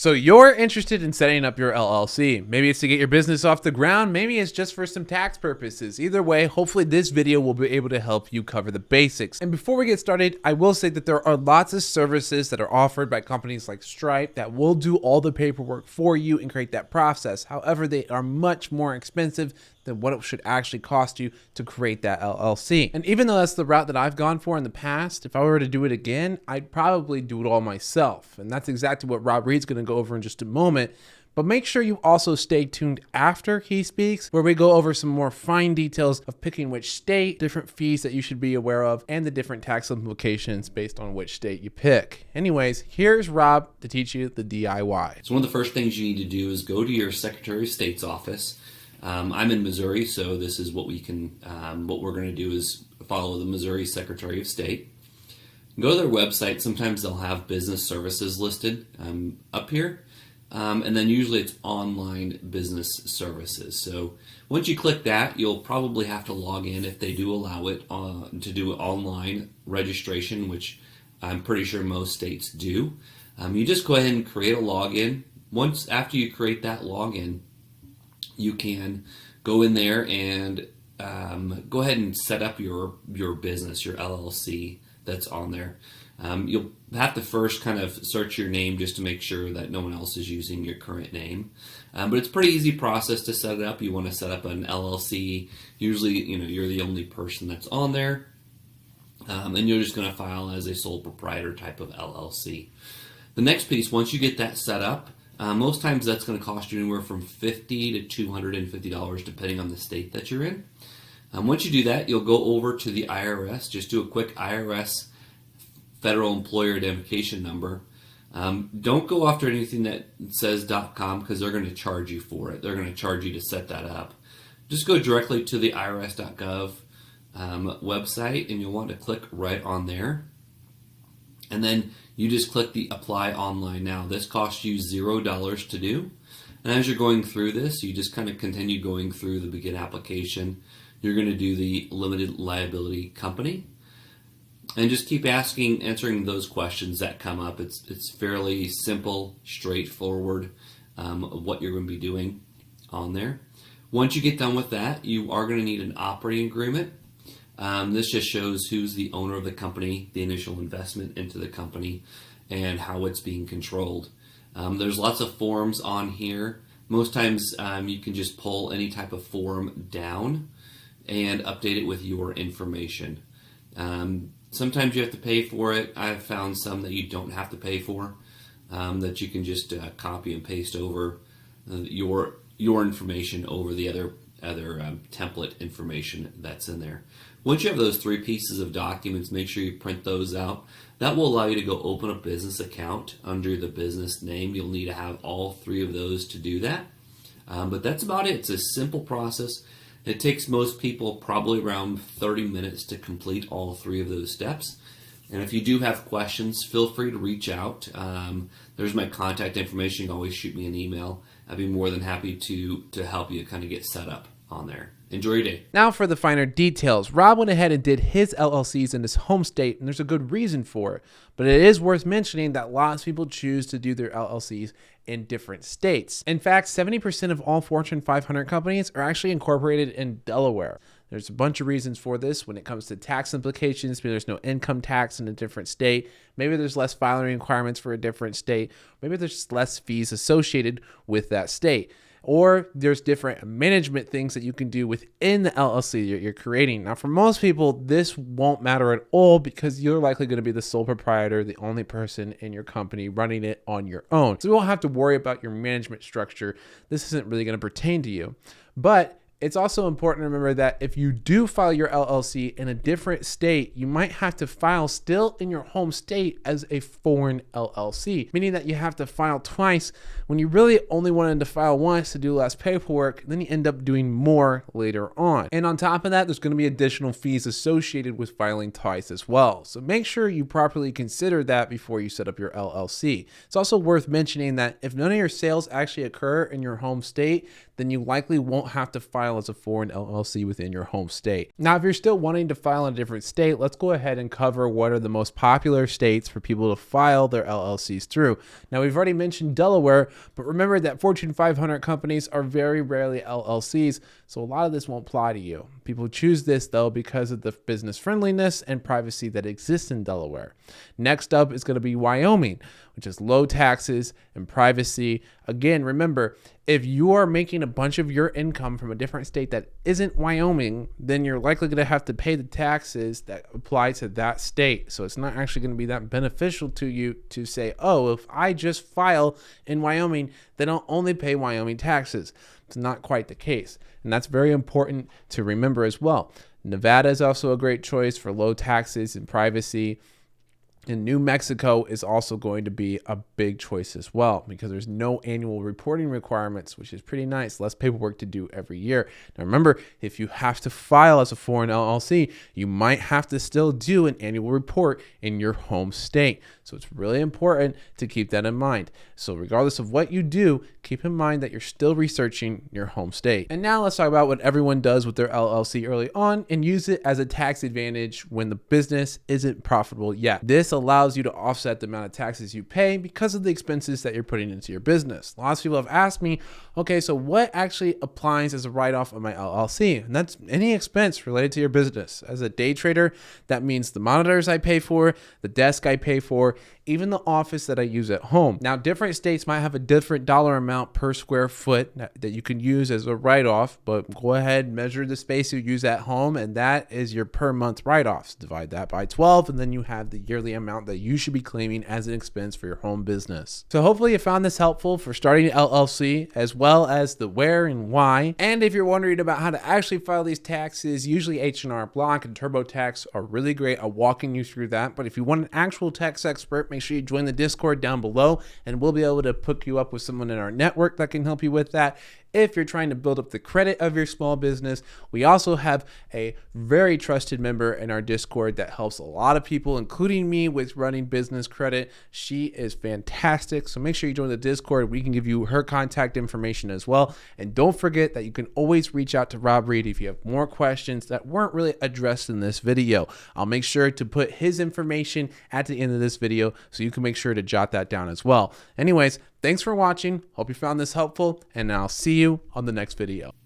So you're interested in setting up your LLC. Maybe it's to get your business off the ground. Maybe it's just for some tax purposes. Either way, hopefully this video will be able to help you cover the basics. And before we get started, I will say that there are lots of services that are offered by companies like Stripe that will do all the paperwork for you and create that process. However, they are much more expensive than what it should actually cost you to create that LLC. And even though that's the route that I've gone for in the past, if I were to do it again, I'd probably do it all myself. And that's exactly what Rob Reed's going to go over in just a moment. But make sure you also stay tuned after he speaks, where we go over some more fine details of picking which state, different fees that you should be aware of, and the different tax implications based on which state you pick. Anyways, here's Rob to teach you the DIY. So one of the first things you need to do is go to your Secretary of State's office. I'm in Missouri, so this is what what we're going to do is follow the Missouri Secretary of State. Go to their website. Sometimes they'll have business services listed up here, and then usually it's online business services. So once you click that, you'll probably have to log in if they do allow it to do online registration, which I'm pretty sure most states do. You just go ahead and create a login. After you create that login, you can go in there and go ahead and set up your business, your LLC that's on there. You'll have to first kind of search your name just to make sure that no one else is using your current name. But it's a pretty easy process to set it up. You want to set up an LLC. Usually, you're the only person that's on there. And you're just going to file as a sole proprietor type of LLC. The next piece, once you get that set up, most times that's going to cost you anywhere from $50 to $250 depending on the state that you're in. Once you do that, you'll go over to the IRS. Just do a quick IRS Federal Employer Identification Number. Don't go after anything that says .com because they're going to charge you for it. They're going to charge you to set that up. Just go directly to the irs.gov website, and you'll want to click right on there. And then you just click the Apply Online Now. This costs you $0 to do. And as you're going through this, you just kind of continue going through the Begin application. You're going to do the Limited Liability Company. And just keep answering those questions that come up. It's fairly simple, straightforward of what you're going to be doing on there. Once you get done with that, you are going to need an operating agreement. This just shows who's the owner of the company, the initial investment into the company, and how it's being controlled. There's lots of forms on here. Most times you can just pull any type of form down and update it with your information. Sometimes you have to pay for it. I've found some that you don't have to pay for, that you can just copy and paste over your information over the other template information that's in there. Once you have those three pieces of documents, make sure you print those out. That will allow you to go open a business account under the business name. You'll need to have all three of those to do that. But that's about it. It's a simple process. It takes most people probably around 30 minutes to complete all three of those steps. And if you do have questions, feel free to reach out. There's my contact information. You can always shoot me an email. I'd be more than happy to help you kind of get set up on there. Enjoy your day. Now for the finer details. Rob went ahead and did his LLCs in his home state, and there's a good reason for it. But it is worth mentioning that lots of people choose to do their LLCs in different states. In fact, 70% of all Fortune 500 companies are actually incorporated in Delaware. There's a bunch of reasons for this when it comes to tax implications. Maybe there's no income tax in a different state. Maybe there's less filing requirements for a different state. Maybe there's just less fees associated with that state. Or there's different management things that you can do within the LLC you're creating. Now, for most people, this won't matter at all because you're likely going to be the sole proprietor, the only person in your company running it on your own. So you won't have to worry about your management structure. This isn't really going to pertain to you. But it's also important to remember that if you do file your LLC in a different state, you might have to file still in your home state as a foreign LLC, meaning that you have to file twice when you really only wanted to file once to do less paperwork. Then you end up doing more later on. And on top of that, there's going to be additional fees associated with filing twice as well. So make sure you properly consider that before you set up your LLC. It's also worth mentioning that if none of your sales actually occur in your home state, then you likely won't have to file file as a foreign LLC within your home state. Now, if you're still wanting to file in a different state, let's go ahead and cover what are the most popular states for people to file their LLCs through. Now, we've already mentioned Delaware, but remember that Fortune 500 companies are very rarely LLCs, so a lot of this won't apply to you. People choose this though because of the business friendliness and privacy that exists in Delaware. Next up is going to be Wyoming, which is low taxes and privacy. Again, remember, if you are making a bunch of your income from a different state that isn't Wyoming, then you're likely going to have to pay the taxes that apply to that state. So it's not actually going to be that beneficial to you to say, oh, if I just file in Wyoming, then I'll only pay Wyoming taxes. It's not quite the case. And that's very important to remember as well. Nevada is also a great choice for low taxes and privacy. And New Mexico is also going to be a big choice as well because there's no annual reporting requirements, which is pretty nice. Less paperwork to do every year. Now remember, if you have to file as a foreign LLC, you might have to still do an annual report in your home state. So it's really important to keep that in mind. So regardless of what you do, keep in mind that you're still researching your home state. And now let's talk about what everyone does with their LLC early on and use it as a tax advantage when the business isn't profitable yet. This allows you to offset the amount of taxes you pay because of the expenses that you're putting into your business. Lots of people have asked me, okay, so what actually applies as a write-off of my LLC? And that's any expense related to your business. As a day trader, that means the monitors I pay for, the desk I pay for, even the office that I use at home. Now, different states might have a different dollar amount per square foot that you can use as a write-off, but go ahead, measure the space you use at home, and that is your per month write-offs. Divide that by 12, and then you have the yearly amount that you should be claiming as an expense for your home business. So hopefully you found this helpful for starting an LLC, as well as the where and why. And if you're wondering about how to actually file these taxes, usually H&R Block and TurboTax are really great at walking you through that. But if you want an actual tax expert, make sure you join the Discord down below, and we'll be able to hook you up with someone in our network that can help you with that. If you're trying to build up the credit of your small business, we also have a very trusted member in our Discord that helps a lot of people, including me, with running business credit. She is fantastic. So make sure you join the Discord. We can give you her contact information as well. And don't forget that you can always reach out to Rob Reed if you have more questions that weren't really addressed in this video. I'll make sure to put his information at the end of this video so you can make sure to jot that down as well. Anyways, thanks for watching. Hope you found this helpful, and I'll see you on the next video.